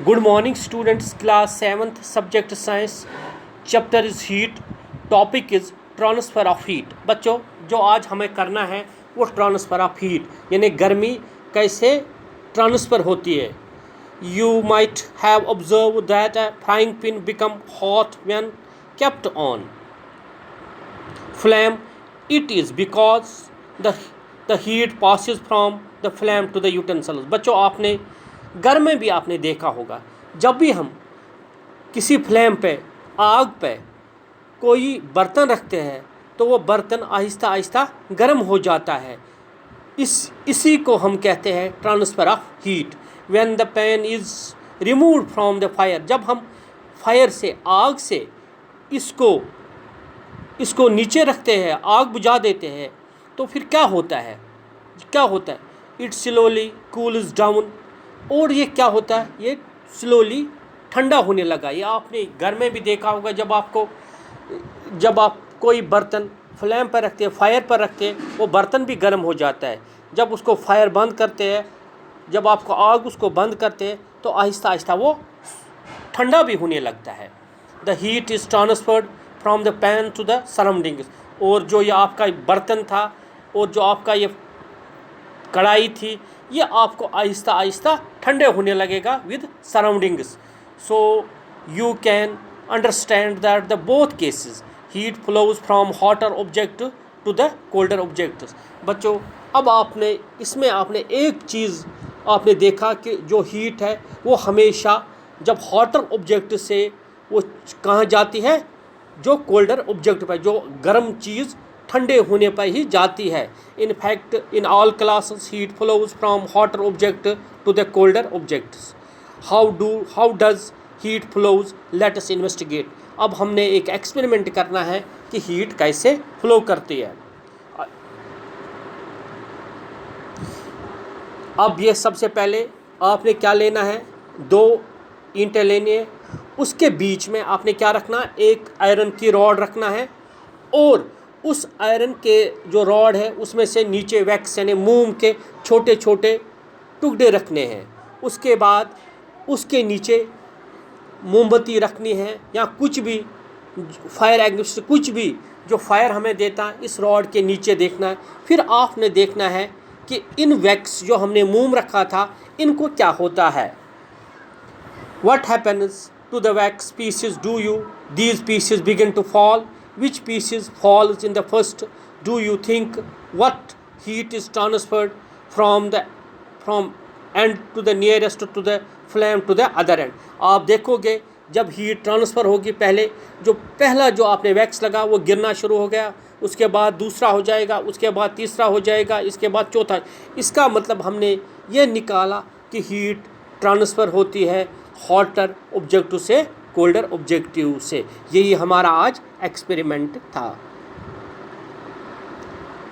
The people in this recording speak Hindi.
Good morning, students. Class 7th, subject science, chapter is heat, topic is transfer of heat. बच्चों, जो आज हमें करना है वो ट्रांसफ़र ऑफ हीट यानी गर्मी कैसे ट्रांसफ़र होती है. You might have observed that a frying pan become hot when kept on flame. It is because the heat passes from the flame to the utensils. बच्चों, आपने घर में भी आपने देखा होगा, जब भी हम किसी फ्लेम पे, आग पे कोई बर्तन रखते हैं तो वो बर्तन आहिस्ता आहिस्ता गर्म हो जाता है. इसी को हम कहते हैं transfer of heat. When the pan is removed from the fire, जब हम फायर से, आग से इसको नीचे रखते हैं, आग बुझा देते हैं, तो फिर क्या होता है? It slowly cools down. और ये क्या होता है? ये स्लोली ठंडा होने लगा. ये आपने घर में भी देखा होगा, जब आप कोई बर्तन फ्लेम पर रखते हैं, फायर पर रखते हैं, वो बर्तन भी गर्म हो जाता है. जब उसको फायर बंद करते हैं, जब आपको आग उसको बंद करते हैं, तो आहिस्ता आहिस्ता वो ठंडा भी होने लगता है. The heat is transferred from the pan to the surroundings. और जो ये आपका बर्तन था और जो आपका ये कढ़ाई थी, ये आपको आहिस्ता आहिस्ता ठंडे होने लगेगा with surroundings. So you can understand that the both cases heat flows from hotter object to the colder objects. बच्चों, अब आपने एक चीज़ आपने देखा कि जो हीट है वो हमेशा जब हॉटर ऑब्जेक्ट से वो कहाँ जाती है? जो कोल्डर ऑब्जेक्ट पर, जो गर्म चीज़ ठंडे होने पर ही जाती है. In fact in all classes heat flows from hotter object to the colder objects. How does heat flows? Let us investigate. अब हमने एक एक्सपेरिमेंट करना है कि हीट कैसे फ्लो करती है. अब ये सबसे पहले आपने क्या लेना है? 2 ईंटें लेनी है. उसके बीच में आपने क्या रखना है? एक आयरन की रॉड रखना है. और उस आयरन के जो रॉड है उसमें से नीचे वैक्स यानी मोम के छोटे छोटे टुकड़े रखने हैं. उसके बाद उसके नीचे मोमबत्ती रखनी है या कुछ भी फायर एग्जिस्टर, कुछ भी जो फायर हमें देता है, इस रॉड के नीचे देखना है. फिर आपने देखना है कि इन वैक्स जो हमने मोम रखा था, इनको क्या होता है. What happens to the wax pieces? These pieces begin to fall? Which pieces falls in the first? Do you think what heat is transferred from end to the nearest to the flame to the other end? आप देखोगे जब हीट ट्रांसफ़र होगी, पहला जो आपने वैक्स लगा वो गिरना शुरू हो गया, उसके बाद दूसरा हो जाएगा, उसके बाद तीसरा हो जाएगा, इसके बाद चौथा. इसका मतलब हमने ये निकाला कि हीट ट्रांसफ़र होती है हॉटर ऑब्जेक्टिव से कोल्डर ऑब्जेक्टिव से. यही हमारा आज एक्सपेरिमेंट था.